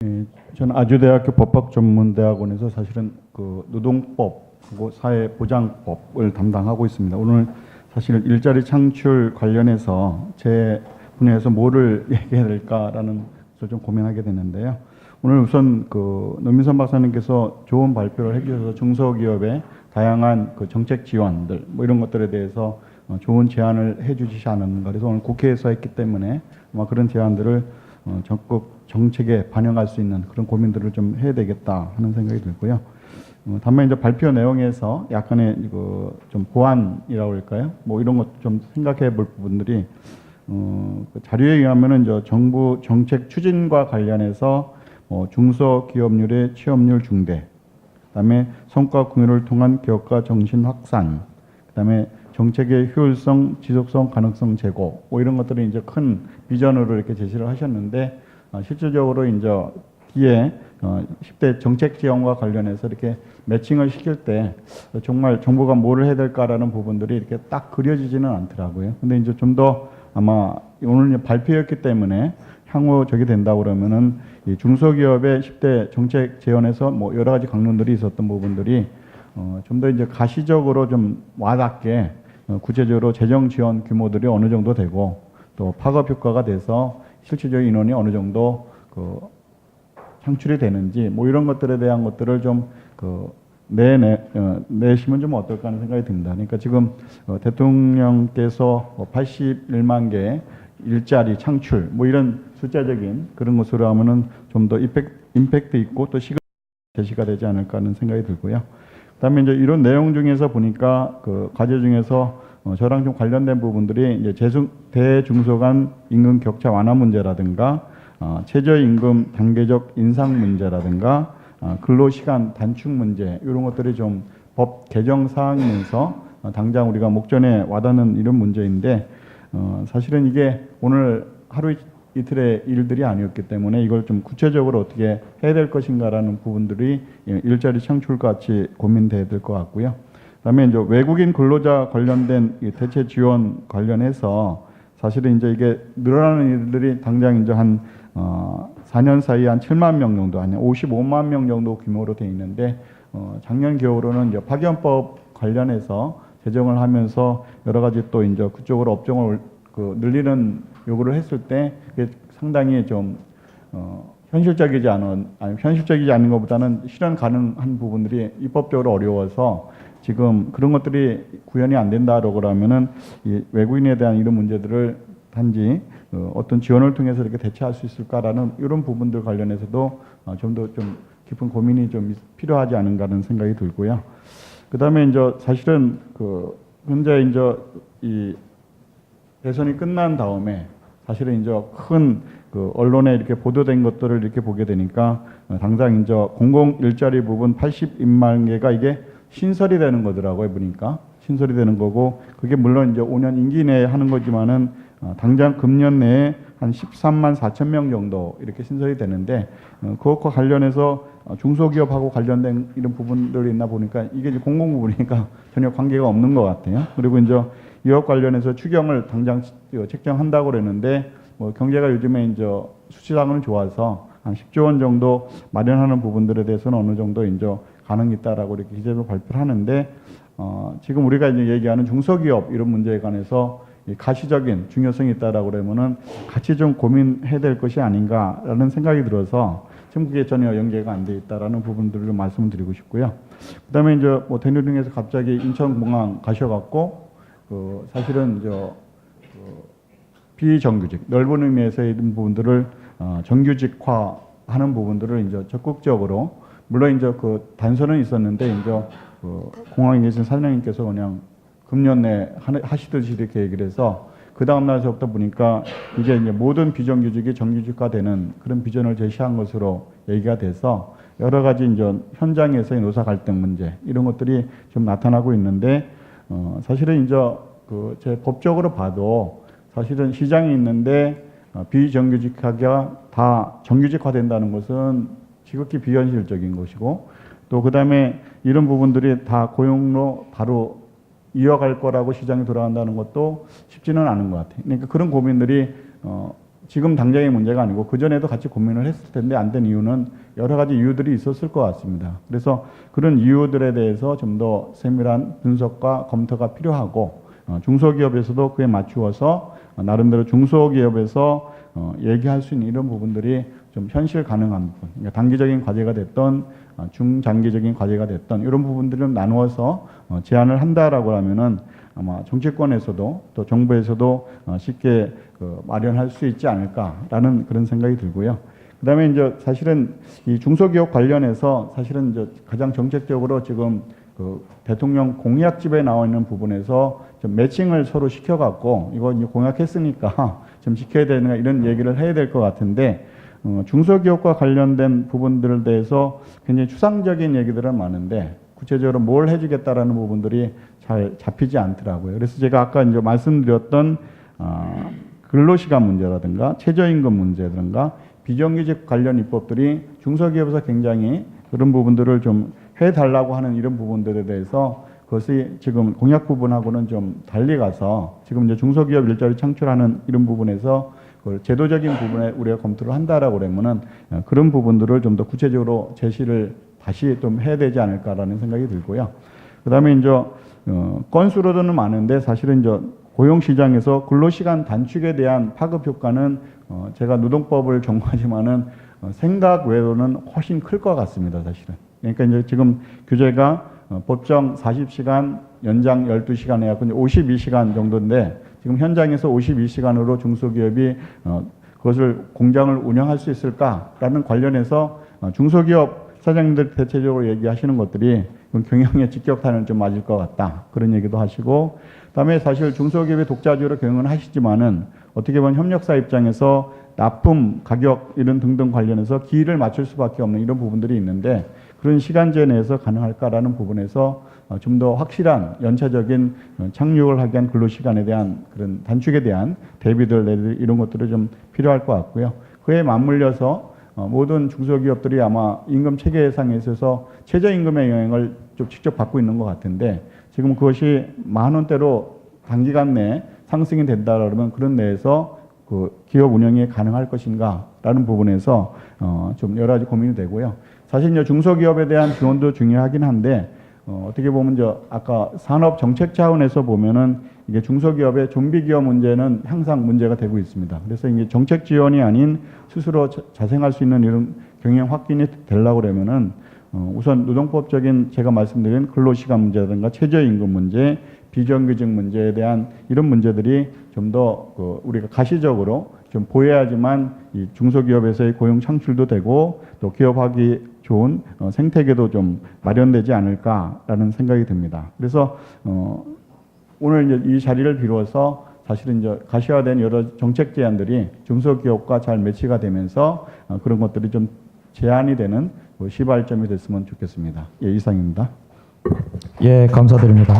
예, 저는 아주대학교 법학전문대학원에서 사실은 그 노동법 그리고 사회보장법을 담당하고 있습니다. 오늘 사실 일자리 창출 관련해서 제 분야에서 뭐를 얘기해야 될까라는 것을 좀 고민하게 됐는데요. 오늘 우선 그 노민선 박사님께서 좋은 발표를 해주셔서 중소기업의 다양한 그 정책 지원들 뭐 이런 것들에 대해서 좋은 제안을 해주시지 않았는가. 그래서 오늘 국회에서 했기 때문에 아마 그런 제안들을 적극 정책에 반영할 수 있는 그런 고민들을 좀 해야 되겠다 하는 생각이 들고요. 다만 이제 발표 내용에서 약간의 좀 보완이라고 할까요? 뭐 이런 것 좀 생각해 볼 부분들이 그 자료에 의하면은 이제 정부 정책 추진과 관련해서 중소기업률의 취업률 중대, 그다음에 성과 공유를 통한 기업가 정신 확산, 그다음에 정책의 효율성, 지속성, 가능성 제고, 뭐 이런 것들이 이제 큰 비전으로 이렇게 제시를 하셨는데, 실질적으로 이제 뒤에 10대 정책 지원과 관련해서 이렇게 매칭을 시킬 때 정말 정부가 뭐를 해야 될까라는 부분들이 이렇게 딱 그려지지는 않더라고요. 근데 이제 좀 더 아마 오늘 발표였기 때문에 향후 저게 된다고 그러면은 이 중소기업의 10대 정책 지원에서 뭐 여러 가지 강론들이 있었던 부분들이 좀 더 이제 가시적으로 좀 와닿게 구체적으로 재정 지원 규모들이 어느 정도 되고 또 파급 효과가 돼서 실질적인 인원이 어느 정도 그 창출이 되는지 뭐 이런 것들에 대한 것들을 좀 내시면 좀 어떨까 하는 생각이 듭니다. 그러니까 지금 대통령께서 81만 개의 일자리 창출 뭐 이런 숫자적인 그런 것으로 하면은 좀 더 임팩트 있고 또 시간 제시가 되지 않을까 하는 생각이 들고요. 그다음에 이제 이런 내용 중에서 보니까 그 과제 중에서 저랑 좀 관련된 부분들이 이제 대중소 간 임금 격차 완화 문제라든가 최저임금 단계적 인상 문제라든가 근로시간 단축 문제 이런 것들이 좀 법 개정 사항이면서 당장 우리가 목전에 와닿는 이런 문제인데 사실은 이게 오늘 하루 이틀의 일들이 아니었기 때문에 이걸 좀 구체적으로 어떻게 해야 될 것인가라는 부분들이 일자리 창출과 같이 고민돼야 될 것 같고요. 그다음에 이제 외국인 근로자 관련된 대체 지원 관련해서 사실은 이제 이게 늘어나는 일들이 당장 이제 한 4년 사이에 한 7만 명 정도, 한 55만 명 정도 규모로 돼 있는데 작년 겨울로는 이제 파견법 관련해서 제정을 하면서 여러 가지 또 이제 그쪽으로 업종을 늘리는 요구를 했을 때 이게 상당히 좀 현실적이지 않은 것보다는 실현 가능한 부분들이 입법적으로 어려워서 지금 그런 것들이 구현이 안 된다라고 그러면은 이 외국인에 대한 이런 문제들을 단지 어떤 지원을 통해서 이렇게 대체할 수 있을까라는 이런 부분들 관련해서도 좀 더 좀 깊은 고민이 좀 필요하지 않은가라는 생각이 들고요. 그다음에 이제 사실은 현재 이제 이 대선이 끝난 다음에 사실은 이제 큰 언론에 이렇게 보도된 것들을 이렇게 보게 되니까 당장 이제 공공 일자리 부분 80만 개가 이게 신설이 되는 거더라고요. 보니까 신설이 되는 거고 그게 물론 이제 5년 임기 내에 하는 거지만은 당장 금년 내에 한 13만 4천 명 정도 이렇게 신설이 되는데 그것과 관련해서 중소기업하고 관련된 이런 부분들이 있나 보니까 이게 이제 공공 부분이니까 전혀 관계가 없는 것 같아요. 그리고 이제 이것 관련해서 추경을 당장 책정한다고 그랬는데 뭐 경제가 요즘에 이제 수치상은 좋아서 한 10조 원 정도 마련하는 부분들에 대해서는 어느 정도 이제 가능이 있다라고 이렇게 기재로 발표를 하는데 지금 우리가 이제 얘기하는 중소기업 이런 문제에 관해서 가시적인 중요성이 있다라고 그러면은 같이 좀 고민해야 될 것이 아닌가라는 생각이 들어서 지금 그게 전혀 연계가 안 돼 있다라는 부분들을 말씀을 드리고 싶고요. 그다음에 이제 뭐 대통령께서 갑자기 인천공항 가셔갖고 사실은 이제 비정규직 넓은 의미에서 이런 부분들을 정규직화하는 부분들을 이제 적극적으로 물론 이제 단서는 있었는데 이제 공항에 계신 사장님께서 그냥 금년 내 하시듯이 이렇게 얘기를 해서 그 다음 날서부터 보니까 이게 이제 모든 비정규직이 정규직화되는 그런 비전을 제시한 것으로 얘기가 돼서 여러 가지 이제 현장에서의 노사 갈등 문제 이런 것들이 좀 나타나고 있는데 사실은 이제 제 법적으로 봐도 사실은 시장이 있는데 비정규직화가 다 정규직화된다는 것은 지극히 비현실적인 것이고 또 그다음에 이런 부분들이 다 고용로 바로 이어갈 거라고 시장이 돌아간다는 것도 쉽지는 않은 것 같아요. 그러니까 그런 고민들이 지금 당장의 문제가 아니고 그전에도 같이 고민을 했을 텐데 안 된 이유는 여러 가지 이유들이 있었을 것 같습니다. 그래서 그런 이유들에 대해서 좀 더 세밀한 분석과 검토가 필요하고 중소기업에서도 그에 맞추어서 나름대로 중소기업에서 얘기할 수 있는 이런 부분들이 좀 현실 가능한 부분, 그러니까 단기적인 과제가 됐던 중장기적인 과제가 됐던 이런 부분들을 나누어서 제안을 한다라고 하면은 아마 정치권에서도 또 정부에서도 쉽게 마련할 수 있지 않을까라는 그런 생각이 들고요. 그다음에 이제 사실은 이 중소기업 관련해서 사실은 이제 가장 정책적으로 지금 대통령 공약집에 나와 있는 부분에서 좀 매칭을 서로 시켜갖고 이거 이제 공약했으니까 좀 지켜야 되는 이런 얘기를 해야 될 것 같은데 중소기업과 관련된 부분들에 대해서 굉장히 추상적인 얘기들은 많은데 구체적으로 뭘 해주겠다라는 부분들이 잘 잡히지 않더라고요. 그래서 제가 아까 이제 말씀드렸던 근로시간 문제라든가 최저임금 문제라든가 비정규직 관련 입법들이 중소기업에서 굉장히 그런 부분들을 좀 해달라고 하는 이런 부분들에 대해서 그것이 지금 공약 부분하고는 좀 달리 가서 지금 이제 중소기업 일자리 창출하는 이런 부분에서 그 제도적인 부분에 우리가 검토를 한다라고 그러면은 그런 부분들을 좀 더 구체적으로 제시를 다시 좀 해야 되지 않을까라는 생각이 들고요. 그다음에 이제 건수로는 많은데 사실은 이제 고용시장에서 근로시간 단축에 대한 파급 효과는 제가 노동법을 전공하지만은 생각 외로는 훨씬 클 것 같습니다, 사실은. 그러니까 이제 지금 규제가 법정 40시간, 연장 12시간 해갖고 52시간 정도인데 지금 현장에서 52시간으로 중소기업이 그것을 공장을 운영할 수 있을까라는 관련해서 중소기업 사장님들 대체적으로 얘기하시는 것들이 경영에 직격탄을 좀 맞을 것 같다. 그런 얘기도 하시고 그다음에 사실 중소기업의 독자적으로 경영을 하시지만은 어떻게 보면 협력사 입장에서 납품, 가격 이런 등등 관련해서 기일을 맞출 수밖에 없는 이런 부분들이 있는데 그런 시간제 내에서 가능할까라는 부분에서 좀 더 확실한 연차적인 착륙을 하기 위한 근로시간에 대한 그런 단축에 대한 대비들 이런 것들이 좀 필요할 것 같고요. 그에 맞물려서 모든 중소기업들이 아마 임금 체계상에 있어서 최저임금의 영향을 좀 직접 받고 있는 것 같은데 지금 그것이 10,000원대로 단기간 내에 상승이 된다 그러면 그런 내에서 그 기업 운영이 가능할 것인가라는 부분에서 좀 여러 가지 고민이 되고요. 사실 이제 중소기업에 대한 지원도 중요하긴 한데 어떻게 보면 이제 아까 산업 정책 차원에서 보면은 이게 중소기업의 좀비기업 문제는 항상 문제가 되고 있습니다. 그래서 이게 정책 지원이 아닌 스스로 자생할 수 있는 이런 경영 확인이 되려고 그러면은 우선 노동법적인 제가 말씀드린 근로시간 문제라든가 최저임금 문제, 비정규직 문제에 대한 이런 문제들이 좀 더 우리가 가시적으로 좀 보여야지만 이 중소기업에서의 고용 창출도 되고 또 기업하기 좋은 생태계도 좀 마련되지 않을까라는 생각이 듭니다. 그래서 오늘 이제 이 자리를 비로소 사실은 이제 가시화된 여러 정책 제안들이 중소기업과 잘 매치가 되면서 그런 것들이 좀 제안이 되는 시발점이 됐으면 좋겠습니다. 예, 이상입니다. 예, 감사드립니다.